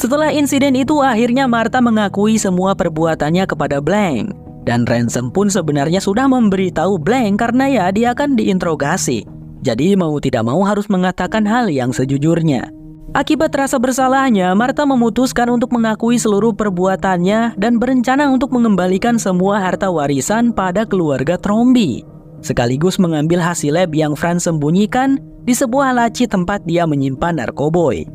Setelah insiden itu, akhirnya Martha mengakui semua perbuatannya kepada Blank. Dan Ransom pun sebenarnya sudah memberitahu Blank karena ya dia akan diinterogasi. Jadi mau tidak mau harus mengatakan hal yang sejujurnya. Akibat rasa bersalahnya, Martha memutuskan untuk mengakui seluruh perbuatannya dan berencana untuk mengembalikan semua harta warisan pada keluarga Trombi. Sekaligus mengambil hasil lab yang Franz sembunyikan di sebuah laci tempat dia menyimpan narkoboy.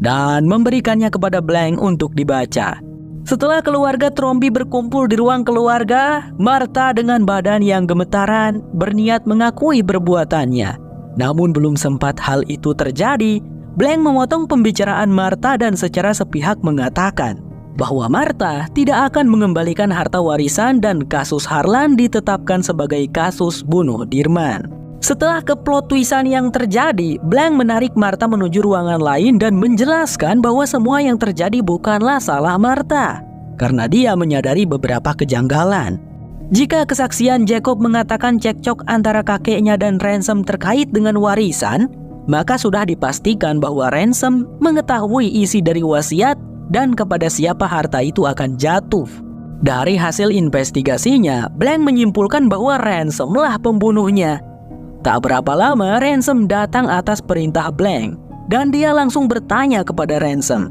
Dan memberikannya kepada Blank untuk dibaca. Setelah keluarga Trombi berkumpul di ruang keluarga, Martha dengan badan yang gemetaran berniat mengakui perbuatannya. Namun belum sempat hal itu terjadi, Blank memotong pembicaraan Martha dan secara sepihak mengatakan bahwa Martha tidak akan mengembalikan harta warisan dan kasus Harlan ditetapkan sebagai kasus bunuh Dirman. Setelah keplot twistan yang terjadi, Blank menarik Martha menuju ruangan lain dan menjelaskan bahwa semua yang terjadi bukanlah salah Martha, karena dia menyadari beberapa kejanggalan. Jika kesaksian Jacob mengatakan cekcok antara kakeknya dan Ransom terkait dengan warisan, maka sudah dipastikan bahwa Ransom mengetahui isi dari wasiat dan kepada siapa harta itu akan jatuh. Dari hasil investigasinya, Blank menyimpulkan bahwa Ransomlah pembunuhnya. Tak berapa lama, Ransom datang atas perintah Blank, dan dia langsung bertanya kepada Ransom,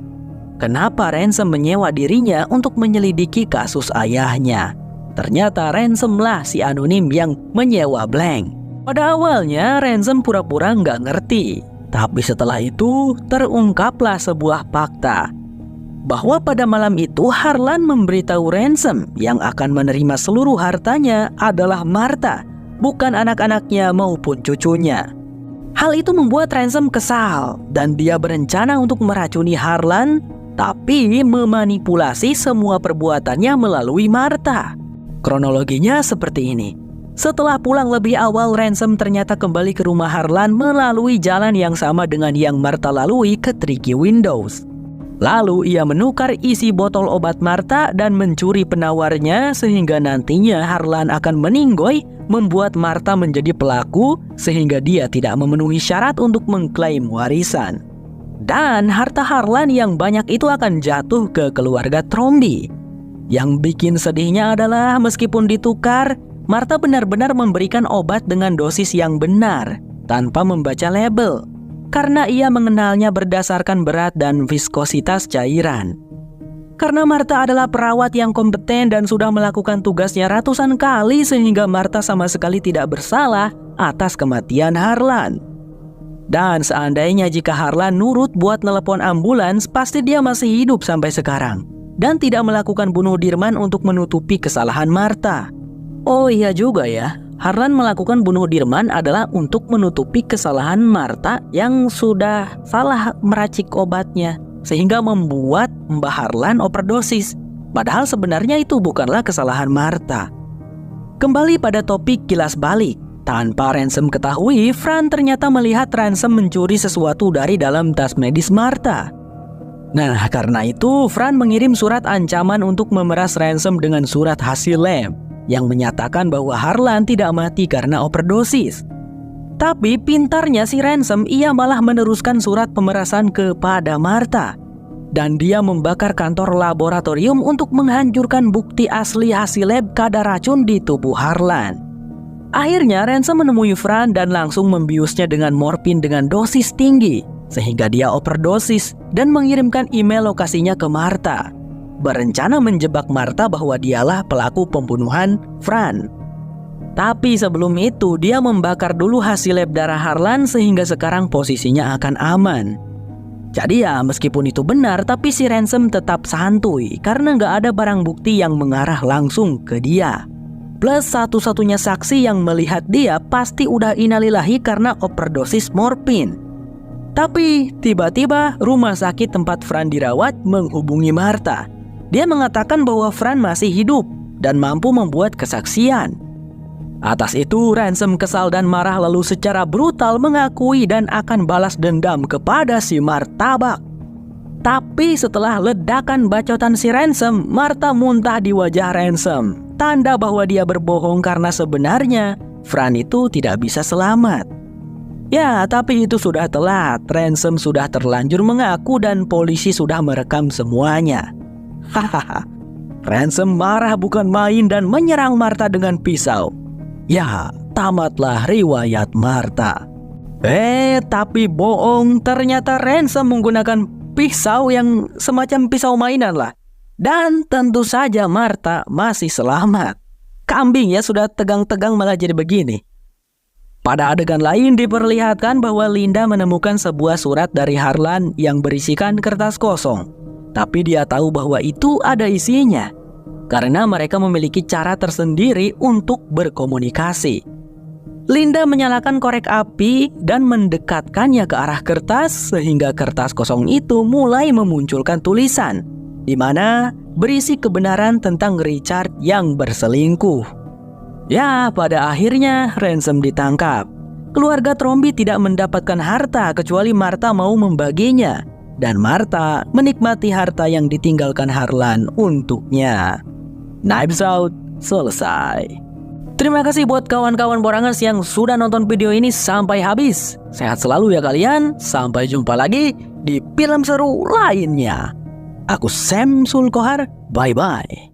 kenapa Ransom menyewa dirinya untuk menyelidiki kasus ayahnya. Ternyata Ransomlah si anonim yang menyewa Blank. Pada awalnya, Ransom pura-pura nggak ngerti, tapi setelah itu terungkaplah sebuah fakta, bahwa pada malam itu Harlan memberitahu Ransom yang akan menerima seluruh hartanya adalah Martha, bukan anak-anaknya maupun cucunya. Hal itu membuat Ransom kesal dan dia berencana untuk meracuni Harlan, tapi memanipulasi semua perbuatannya melalui Martha. Kronologinya seperti ini. Setelah pulang lebih awal, Ransom ternyata kembali ke rumah Harlan melalui jalan yang sama dengan yang Martha lalui ke Tricky Windows. Lalu ia menukar isi botol obat Martha dan mencuri penawarnya sehingga nantinya Harlan akan meninggoy, membuat Martha menjadi pelaku sehingga dia tidak memenuhi syarat untuk mengklaim warisan. Dan harta Harlan yang banyak itu akan jatuh ke keluarga Trombi. Yang bikin sedihnya adalah meskipun ditukar, Martha benar-benar memberikan obat dengan dosis yang benar tanpa membaca label, karena ia mengenalnya berdasarkan berat dan viskositas cairan. Karena Martha adalah perawat yang kompeten dan sudah melakukan tugasnya ratusan kali, sehingga Martha sama sekali tidak bersalah atas kematian Harlan. Dan seandainya jika Harlan nurut buat nelepon ambulans, pasti dia masih hidup sampai sekarang dan tidak melakukan bunuh Dirman untuk menutupi kesalahan Martha. Oh iya juga ya, Harlan melakukan bunuh Dirman adalah untuk menutupi kesalahan Martha yang sudah salah meracik obatnya, sehingga membuat Mbak Harlan overdosis. Padahal sebenarnya itu bukanlah kesalahan Martha. Kembali pada topik kilas balik. Tanpa Ransom ketahui, Fran ternyata melihat Ransom mencuri sesuatu dari dalam tas medis Martha. Nah, karena itu Fran mengirim surat ancaman untuk memeras Ransom dengan surat hasil lab yang menyatakan bahwa Harlan tidak mati karena overdosis. Tapi pintarnya si Ransom, ia malah meneruskan surat pemerasan kepada Martha. Dan dia membakar kantor laboratorium untuk menghancurkan bukti asli hasil lab kadar racun di tubuh Harlan. Akhirnya Ransom menemui Fran dan langsung membiusnya dengan morfin dengan dosis tinggi, sehingga dia overdosis dan mengirimkan email lokasinya ke Martha, berencana menjebak Martha bahwa dialah pelaku pembunuhan Fran. Tapi sebelum itu dia membakar dulu hasil lab darah Harlan sehingga sekarang posisinya akan aman. Jadi ya meskipun itu benar, tapi si Ransom tetap santuy karena nggak ada barang bukti yang mengarah langsung ke dia. Plus satu-satunya saksi yang melihat dia pasti udah innalillahi karena overdosis morfin. Tapi tiba-tiba rumah sakit tempat Fran dirawat menghubungi Martha. Dia mengatakan bahwa Fran masih hidup dan mampu membuat kesaksian. Atas itu Ransom kesal dan marah lalu secara brutal mengakui dan akan balas dendam kepada si Martabak. Tapi setelah ledakan bacotan si Ransom, Martha muntah di wajah Ransom, tanda bahwa dia berbohong karena sebenarnya Fran itu tidak bisa selamat. Ya, tapi itu sudah telat. Ransom sudah terlanjur mengaku dan polisi sudah merekam semuanya. Hahaha. Ransom marah bukan main dan menyerang Martha dengan pisau. Ya, tamatlah riwayat Martha. Tapi bohong. Ternyata Ransom menggunakan pisau yang semacam pisau mainan lah. Dan tentu saja Martha masih selamat. Kambing ya, sudah tegang-tegang malah jadi begini. Pada adegan lain diperlihatkan bahwa Linda menemukan sebuah surat dari Harlan yang berisikan kertas kosong. Tapi dia tahu bahwa itu ada isinya. Karena mereka memiliki cara tersendiri untuk berkomunikasi. Linda menyalakan korek api dan mendekatkannya ke arah kertas sehingga kertas kosong itu mulai memunculkan tulisan di mana berisi kebenaran tentang Richard yang berselingkuh. Ya, pada akhirnya Ransom ditangkap. Keluarga Trombi tidak mendapatkan harta kecuali Martha mau membaginya. Dan Martha menikmati harta yang ditinggalkan Harlan untuknya. Knives Out selesai. Terima kasih buat kawan-kawan Borangers yang sudah nonton video ini sampai habis. Sehat selalu ya kalian. Sampai jumpa lagi di film seru lainnya. Aku Sam Sulkohar. Bye-bye.